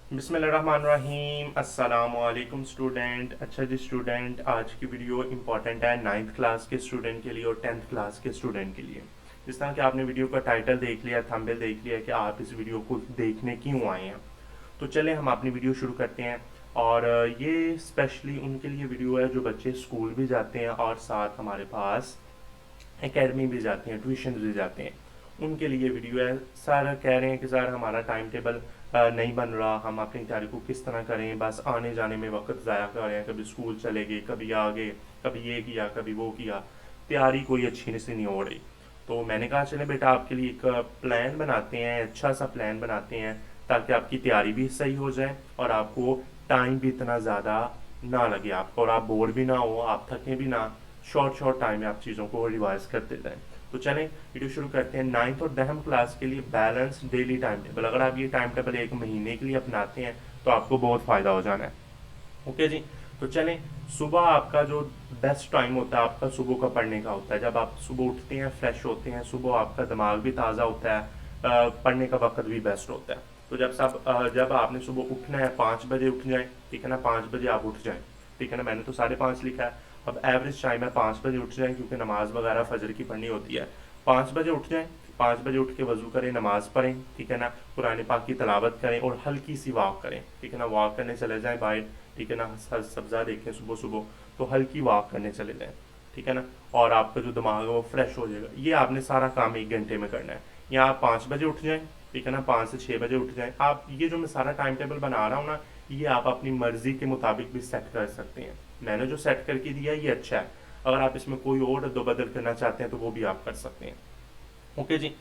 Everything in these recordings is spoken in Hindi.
बिस्मिल्लाहिर्रहमानिर्रहीम अस्सलामुअलैकुम स्टूडेंट। अच्छा जी स्टूडेंट, आज की वीडियो इंपॉर्टेंट है नाइन्थ क्लास के स्टूडेंट के लिए और टेंथ क्लास के स्टूडेंट के लिए। जिस तरह कि आपने वीडियो का टाइटल देख लिया, थंबनेल देख लिया कि आप इस वीडियो को देखने क्यों आए हैं, तो चले हम अपनी वीडियो शुरू करते हैं। और ये स्पेशली उनके लिए वीडियो है जो बच्चे स्कूल भी जाते हैं और साथ हमारे पास एकेडमी भी जाते हैं, ट्यूशन भी जाते हैं। उनके लिए वीडियो है। सर कह रहे हैं कि सर हमारा टाइम टेबल नहीं बन रहा, हम अपनी तैयारी को किस तरह करें, बस आने जाने में वक्त ज़ाया कर रहे हैं, कभी स्कूल चले गए, कभी आ गए, कभी ये किया कभी वो किया, तैयारी कोई अच्छी से नहीं हो रही। तो मैंने कहा चले बेटा आपके लिए एक प्लान बनाते हैं, अच्छा सा प्लान बनाते हैं, ताकि आपकी तैयारी भी सही हो जाए और आपको टाइम भी इतना ज़्यादा ना लगे आपको, और आप बोर भी ना हो, आप थके भी ना, शॉर्ट शॉर्ट टाइम में आप चीज़ों को रिवाइज करते जाएं। तो चलें वीडियो शुरू करते हैं। नाइन्थ और 10th क्लास के लिए बैलेंस डेली टाइम टेबल, अगर आप ये टाइम टेबल एक महीने के लिए अपनाते हैं तो आपको बहुत फ़ायदा हो जाना है। ओके जी। तो चलें, सुबह आपका जो बेस्ट टाइम होता है आपका सुबह का पढ़ने का होता है। जब आप सुबह उठते हैं, फ्रेश होते हैं, सुबह आपका दिमाग भी ताज़ा होता है, पढ़ने का वक्त भी बेस्ट होता है। तो जब आपने सुबह उठना है 5 बजे उठ जाए, ठीक है ना, 5 बजे आप उठ जाएं, ठीक है ना। मैंने तो 5:30 लिखा है, अब एवरेज टाइम है 5 बजे उठ जाएं, क्योंकि नमाज वगैरह फजर की पढ़नी होती है। 5 बजे उठ जाएं, 5 बजे उठ के वजू करें, नमाज पढ़ें, ठीक है ना, कुरान पाक की तलावत करें और हल्की सी वॉक करें, ठीक है ना। वॉक करने चले जाएं बाहर, ठीक है ना, सब्जा देखें सुबह सुबह, तो हल्की वॉक करने चले जाएं, ठीक है ना। और आपका जो दिमाग है वो फ्रेश हो जाएगा। ये आपने सारा काम 1 घंटे में करना है। या आप 5 बजे उठ जाएं, ठीक है ना, 5 से 6 बजे उठ जाएं। आप ये जो मैं सारा टाइम टेबल बना रहा हूँ ना, ये आप अपनी मर्जी के मुताबिक भी सेट कर सकते हैं। मैंने जो सेट करके दिया ये अच्छा है, अगर आप इसमें कोई और दो बदल करना चाहते हैं तो वो भी आप कर सकते हैं। ओके जी,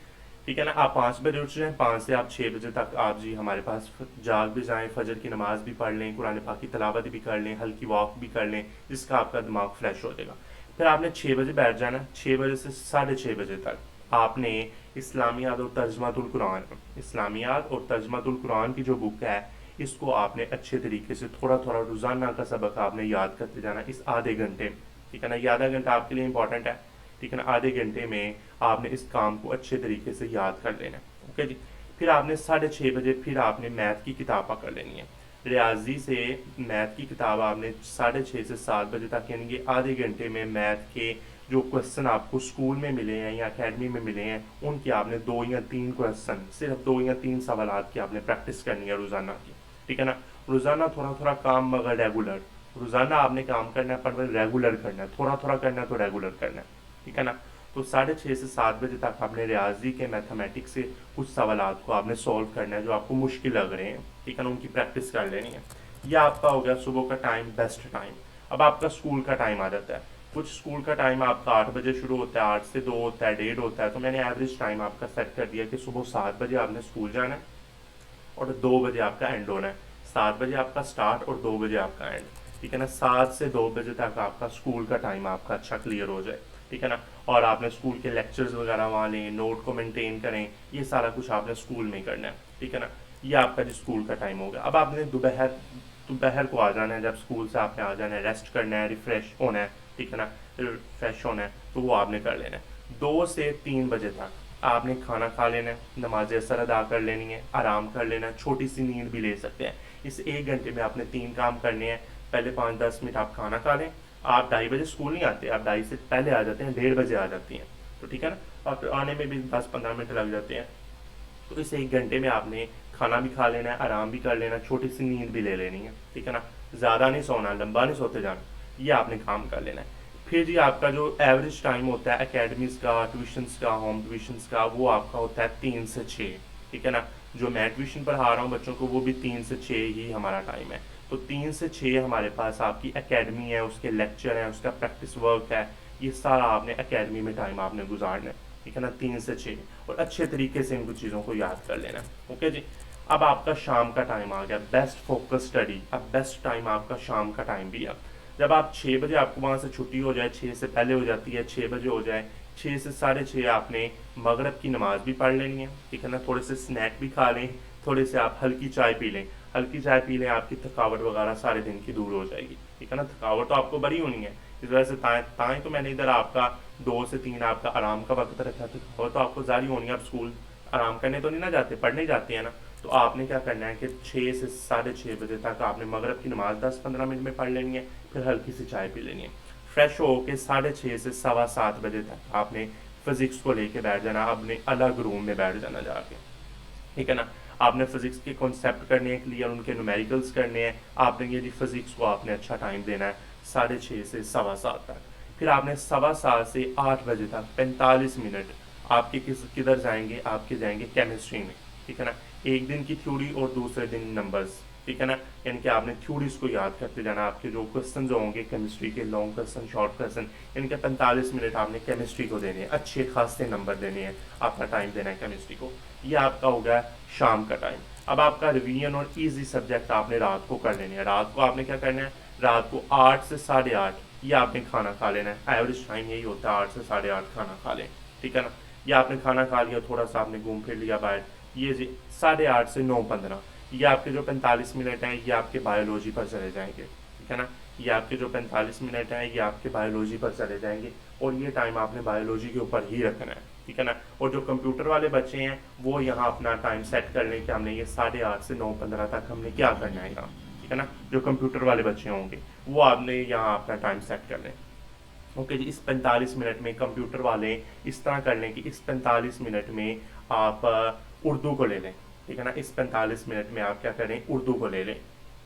ठीक है ना। आप 5 बजे उठ जाएं, 5 से आप 6 बजे तक आप जी हमारे पास जाग भी जाएं, फजर की नमाज भी पढ़ लें, कुरान पाक की तलावत भी कर लें, हल्की वॉक भी कर लें, जिसका आपका दिमाग फ्रेश हो जाएगा। फिर आपने 6 बजे बैठ जाना। 6 बजे से 6:30 बजे तक आपने इस्लामियात और तर्जमातुल कुरान, इस्लामियात और तर्जमातुल कुरान की जो बुक है, इसको आपने अच्छे तरीके से थोड़ा थोड़ा रोज़ाना का सबक आपने याद करते जाना इस आधे घंटे में, ठीक है ना। ये आधा घंटा आपके लिए इंपॉर्टेंट है, ठीक है ना। आधे घंटे में आपने इस काम को अच्छे तरीके से याद कर लेना है। ओके जी। फिर आपने 6:30 बजे फिर आपने मैथ की किताब पकड़ लेनी है। रियाजी से मैथ की किताब आपने 6:30 से 7 बजे तक, यानी कि आधे घंटे में मैथ के जो क्वेश्चन आपको स्कूल में मिले हैं या अकेडमी में मिले हैं, उनके आपने 2 या 3 क्वेश्चन, सिर्फ 2 या 3 सवाल की आपने प्रैक्टिस करनी है रोज़ाना की, ठीक है ना। रोज़ाना थोड़ा थोड़ा काम, मगर रेगुलर। रोज़ाना आपने काम करना है पर रेगुलर करना है, थोड़ा थोड़ा करना है तो रेगुलर करना है, ठीक है ना। तो 6:30 से 7 बजे तक आपने रियाजी के मैथमेटिक्स से कुछ सवालात को आपने सॉल्व करना है जो आपको मुश्किल लग रहे हैं, ठीक है ना, उनकी प्रैक्टिस कर लेनी है। यह आपका हो गया सुबह का टाइम, बेस्ट टाइम। अब आपका स्कूल का टाइम आ जाता है। कुछ स्कूल का टाइम आपका 8 बजे शुरू होता है, 8 से 2 होता है, 1:30 होता है। तो मैंने एवरेज टाइम आपका सेट कर दिया कि सुबह 7 बजे आपने स्कूल जाना है और 2 बजे आपका एंड होना है। 7 बजे आपका स्टार्ट और 2 बजे आपका एंड, ठीक है ना। 7 से 2 बजे तक आपका स्कूल का टाइम आपका अच्छा क्लियर हो जाए, ठीक है ना। और आपने स्कूल के लेक्चर्स वगैरह वहाँ लें, नोट को मेंटेन करें, ये सारा कुछ आपने स्कूल में करना है, ठीक है ना। ये आपका जो स्कूल का टाइम हो गया। अब आपने दोपहर दोपहर को आ जाना है, जब स्कूल से आपने आ जाना है, रेस्ट करना है, रिफ्रेश होना है, ठीक है ना, फ्रेश होना है, तो वो आपने कर लेना है। 2 से 3 बजे तक आपने खाना खा लेना है, नमाज असर अदा कर लेनी है, आराम कर लेना है, छोटी सी नींद भी ले सकते हैं। इस 1 घंटे में आपने 3 काम करने हैं। पहले 5-10 मिनट आप खाना खा लें। आप 2:30 बजे स्कूल नहीं आते, आप 2:30 से पहले आ जाते हैं, 1:30 बजे आ जाती हैं, तो ठीक है ना। और फिर आने में भी 10-15 मिनट लग जाते हैं। तो इस 1 घंटे में आपने खाना भी खा लेना है, आराम भी कर लेना, छोटी सी नींद भी ले लेनी है, ठीक है ना। ज़्यादा नहीं सोना, लंबा नहीं सोते जाना, ये आपने काम कर लेना है। फिर जी आपका जो एवरेज टाइम होता है एकेडमीज़ का, ट्यूशन्स का, होम ट्यूशन्स का, वो आपका होता है 3 से 6, ठीक है ना। जो मैं ट्यूशन पढ़ा रहा हूँ बच्चों को, वो भी 3 से 6 ही हमारा टाइम है। तो 3 से 6 हमारे पास आपकी एकेडमी है, उसके लेक्चर हैं, उसका प्रैक्टिस वर्क है, ये सारा आपने एकेडमी में टाइम आपने गुजारना है, ठीक है ना, 3 से 6। और अच्छे तरीके से इन कुछ चीज़ों को याद कर लेना है। ओके जी। अब आपका शाम का टाइम आ गया, बेस्ट फोकस स्टडी। अब बेस्ट टाइम आपका शाम का टाइम भी है। जब आप 6 बजे आपको वहाँ से छुट्टी हो जाए, 6 से पहले हो जाती है, 6 बजे हो जाए, 6 से 6:30 आपने मगरब की नमाज भी पढ़ लेनी है, ठीक है ना। थोड़े से स्नैक भी खा लें, थोड़े से आप हल्की चाय पी लें। हल्की चाय पी लें, आपकी थकावट वगैरह सारे दिन की दूर हो जाएगी, ठीक है ना। थकावट तो आपको बड़ी होनी है, इस वजह से ताएं तो मैंने इधर आपका 2 से 3 आपका आराम का वक्त रखा था। और तो आपको जारी होनी है, आप स्कूल आराम करने तो नहीं ना जाते, पढ़ने जाते हैं ना। तो आपने क्या करना है कि 6 से 6:30 बजे तक आपने मगरब की नमाज 10-15 मिनट में पढ़ लेनी है, फिर हल्की सी चाय पी लेनी है। फ्रेश हो के 6:30 से 7:15 बजे तक आपने फिजिक्स को लेके बैठ जाना, अपने अलग रूम में बैठ जाना जाके, ठीक है ना। आपने फिजिक्स के कॉन्सेप्ट करने हैं क्लियर, उनके न्यूमेरिकल्स करने हैं। आपने ये जी फिजिक्स को आपने अच्छा टाइम देना है 6:30 से 7:15 तक। फिर आपने 7:15 से 8 बजे तक 45 मिनट आपके किधर जाएंगे, आपके जाएंगे केमिस्ट्री में, ठीक है ना। एक दिन की थ्योरी और दूसरे दिन नंबर्स, ठीक है ना। यानी कि आपने थ्योरीज को याद करते जाना। आपके जो क्वेश्चन होंगे केमिस्ट्री के, लॉन्ग क्वेश्चन, शॉर्ट क्वेश्चन, यानी कि 45 मिनट आपने केमिस्ट्री को देने हैं, अच्छे खासे नंबर देने हैं, आपका टाइम देना है केमिस्ट्री को। ये आपका हो गया शाम का टाइम। अब आपका रिवीजन और इजी सब्जेक्ट आपने रात को कर लेने हैं। रात को आपने क्या करना है, रात को 8 से 8:30 ये आपने खाना खा लेना है। एवरेज टाइम यही होता है 8 से 8:30 खाना खा लें, ठीक है ना। ये आपने खाना खा लिया, थोड़ा सा आपने घूम फिर लिया बाहर, ये जी 8:30 से 9:15 ये आपके जो 45 मिनट हैं ये आपके बायोलॉजी पर चले जाएंगे, ठीक है ना। ये आपके जो 45 मिनट हैं ये आपके बायोलॉजी पर चले जाएंगे, और ये टाइम आपने बायोलॉजी के ऊपर ही रखना है, ठीक है ना। और जो कंप्यूटर वाले बच्चे हैं वो यहाँ अपना टाइम सेट कर लें कि हमने ये 8:30 से 9:15 तक हमने क्या करना है यहाँ, ठीक है ना। जो कंप्यूटर वाले बच्चे होंगे वो आपने यहाँ अपना टाइम सेट कर लें। ओके जी, इस 45 मिनट में कंप्यूटर वाले इस तरह कर लें कि इस 45 मिनट में आप उर्दू को ले लें, ठीक है ना। इस 45 मिनट में आप क्या करें, उर्दू को ले लें।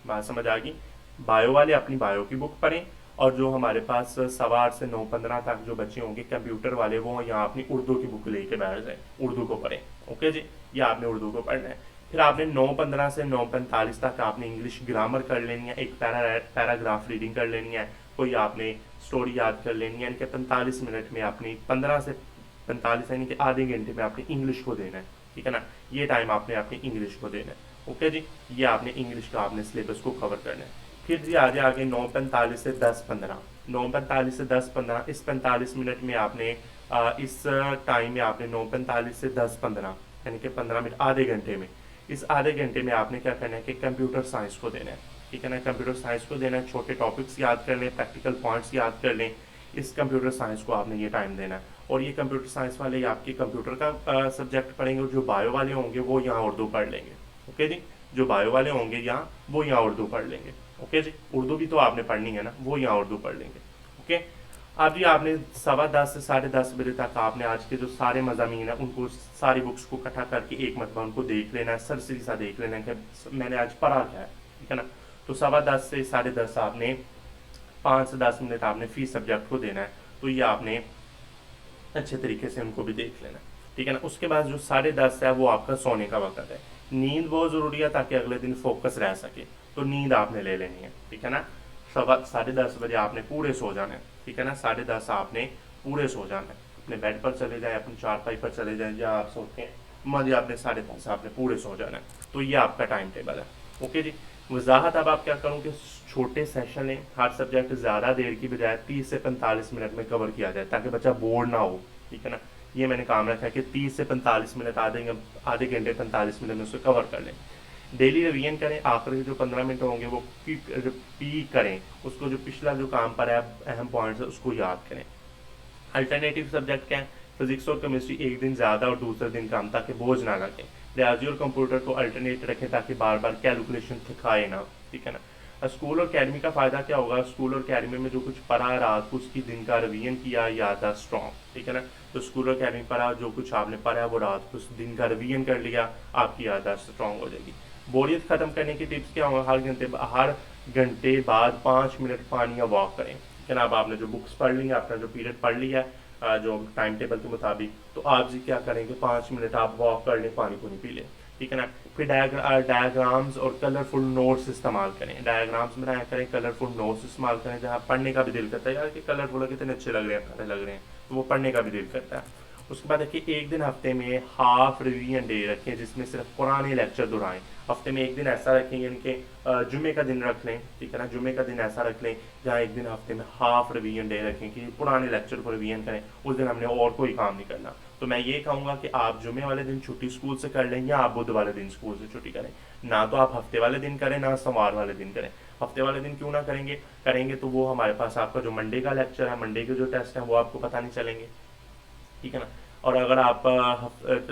बात समझ आ गई। बायो वाले अपनी बायो की बुक पढ़ें, और जो हमारे पास 8:15 से 9:15 तक जो बच्चे होंगे कंप्यूटर वाले वो यहाँ अपनी उर्दू की बुक लेके बैठ जाए, उर्दू को पढ़ें। ओके जी, ये आपने उर्दू को पढ़ना है। फिर आपने 9:15 से 9:45 तक आपने इंग्लिश ग्रामर कर लेनी है, एक पैराग्राफ रीडिंग कर लेनी है, कोई आपने स्टोरी याद कर लेनी है। यानी कि 45 मिनट में अपनी 15 से 45 यानी कि आधे घंटे में आपने इंग्लिश को देना है, ठीक है ना। ये टाइम आपने अपनी इंग्लिश को देना है। ओके जी, ये आपने इंग्लिश का आपने सिलेबस को कवर करना है। फिर जी आगे 9:45 से 10:15, 9:45 से 10:15 इस 45 मिनट में आपने इस टाइम में आपने 9:45 से 10:15 यानी कि 15 मिनट, आधे घंटे में, इस आधे घंटे में आपने क्या करना है कि कंप्यूटर साइंस को देना है, ठीक है ना। कंप्यूटर साइंस को देना है, छोटे टॉपिक्स याद कर लें, प्रैक्टिकल पॉइंट्स याद कर लें। इस कंप्यूटर साइंस को आपने ये टाइम देना है। और ये कंप्यूटर साइंस वाले आपके कंप्यूटर का सब्जेक्ट पढ़ेंगे, और जो बायो वाले होंगे वो यहाँ उर्दू पढ़ लेंगे। ओके जी, जो बायो वाले होंगे यहाँ वो यहाँ उर्दू पढ़ लेंगे। ओके जी, उर्दू भी तो आपने पढ़नी है ना, वो यहाँ उर्दू पढ़ लेंगे। ओके, अब जी आपने 10:15 से 10:30 बजे तक आपने आज के जो सारे मज़ामीन हैं उनको, सारी बुक्स को इकट्ठा करके एक मरतबा उनको देख लेना है, सरसरी सा देख लेना है कि मैंने आज पढ़ा क्या है, ठीक है ना। तो 10:15 से 10:30 आपने 5 से 10 मिनट आपने फी सब्जेक्ट को देना है, तो ये आपने अच्छे तरीके से उनको भी देख लेना है, ठीक है ना। उसके बाद जो 10:30 है वो आपका सोने का वक्त है। नींद बहुत ज़रूरी है ताकि अगले दिन फोकस रह सके, तो नींद आपने ले लेनी है, ठीक है ना। 10:30 बजे आपने पूरे सो जाना है, ठीक है ना। 10:30 आपने पूरे सो जाना है, अपने बेड पर चले जाए, अपने चारपाई पर चले जाए जहाँ आप सोते हैं, मजे आपने 10:30 आपने पूरे सो जाना है। तो ये आपका टाइम टेबल है। ओके जी, वजाहत अब आप क्या करूँ कि छोटे सेशन लें, हर सब्जेक्ट ज़्यादा देर की बजाय 30 से 45 मिनट में कवर किया जाए ताकि बच्चा बोर ना हो, ठीक है ना। ये मैंने काम रखा है कि 30 से 45 मिनट, आधे घंटे 45 मिनट में उसे कवर कर लें। डेली रिवीजन करें, आखिरी जो 15 मिनट होंगे वो रिपीट करें, उसको जो पिछला जो काम पर है अहम पॉइंट्स है उसको याद करें। अल्टरनेटिव सब्जेक्ट क्या है, फिजिक्स और केमिस्ट्री एक दिन ज़्यादा और दूसरे दिन कम, ताकि बोझ ना लगे। रियाजी और कंप्यूटर को अल्टरनेट रखें ताकि बार बार कैलकुलेशन थकाए ना, ठीक है ना। स्कूल और अकेडमी का फ़ायदा क्या होगा, स्कूल और अकेडमी में जो कुछ पढ़ा रात को उसकी दिन का रिवीजन किया, याददाश्त स्ट्रॉन्ग, ठीक है ना। तो स्कूल और अकेडमी पढ़ा, जो कुछ आपने पढ़ा वो रात को उस दिन का रिवीजन कर लिया, आपकी याददाश्त स्ट्रॉन्ग हो जाएगी। बोरियत ख़त्म करने की टिप्स क्या होगा, हर घंटे बाद 5 मिनट पानी या वॉक करें, ठीक है ना। अब आपने जो बुक्स पढ़ ली है, अपना जो पीरियड पढ़ लिया है जो टाइम टेबल के मुताबिक, तो आप जी क्या करेंगे, 5 मिनट आप वॉक कर लें, पानी को नहीं पी लें, ठीक है ना। फिर डायग्राम्स और कलरफुल नोट्स इस्तेमाल करें, डायग्राम्स बनाया करें, कलरफुल नोट्स इस्तेमाल करें, जहाँ पढ़ने का भी दिल करता है, यार कि कलरफुल कितने अच्छे लग रहे हैं, प्यारे लग रहे हैं, तो वो पढ़ने का भी दिल करता है। उसके बाद देखिए, एक दिन हफ्ते में हाफ रिवीजन डे रखें जिसमें सिर्फ पुराने लेक्चर दोहराएं। हफ्ते में एक दिन ऐसा रखें, यानी कि जुमे का दिन रख लें, ठीक है ना। जुमे का दिन ऐसा रख लें जहाँ एक दिन हफ्ते में हाफ रिवीजन डे रखें कि पुराने लेक्चर को रिवीजन करें, उस दिन हमने और कोई काम नहीं करना। तो मैं ये कहूँगा कि आप जुमे वाले दिन छुट्टी स्कूल से कर लें, या आप बुध वाले दिन स्कूल से छुट्टी करें। ना तो आप हफ्ते वाले दिन करें, ना सोमवार वाले दिन करें। हफ्ते वाले दिन क्यों ना करेंगे तो वो हमारे पास आपका जो मंडे का लेक्चर है, मंडे के जो टेस्ट हैं वो आपको पता नहीं चलेंगे, ठीक है ना। और अगर आप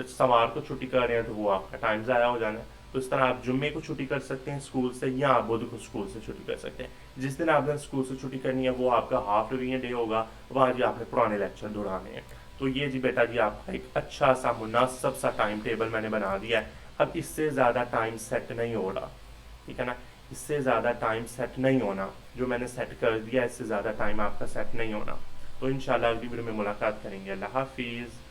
सोमवार को छुट्टी कर रहे हैं तो वो आपका टाइम ज़ाया हो जाना है। तो इस तरह आप जुम्मे को छुट्टी कर सकते हैं स्कूल से, या आप बुध को स्कूल से छुट्टी कर सकते हैं। जिस दिन आपने स्कूल से छुट्टी करनी है वो आपका हाफ रिवीजन डे होगा, वहाँ जी आपने पुराने लेक्चर दौड़ाने हैं। तो ये जी बेटा जी आपका एक अच्छा सा मुनासिब सा टाइम टेबल मैंने बना दिया है। अब इससे ज़्यादा टाइम सेट नहीं हो रहा, ठीक है ना, इससे ज़्यादा टाइम सेट नहीं होना, जो मैंने सेट कर दिया इससे ज़्यादा टाइम आपका सेट नहीं होना। तो इंशाल्लाह अगली वीडियो में मुलाकात करेंगे। अल्लाह हाफिज़।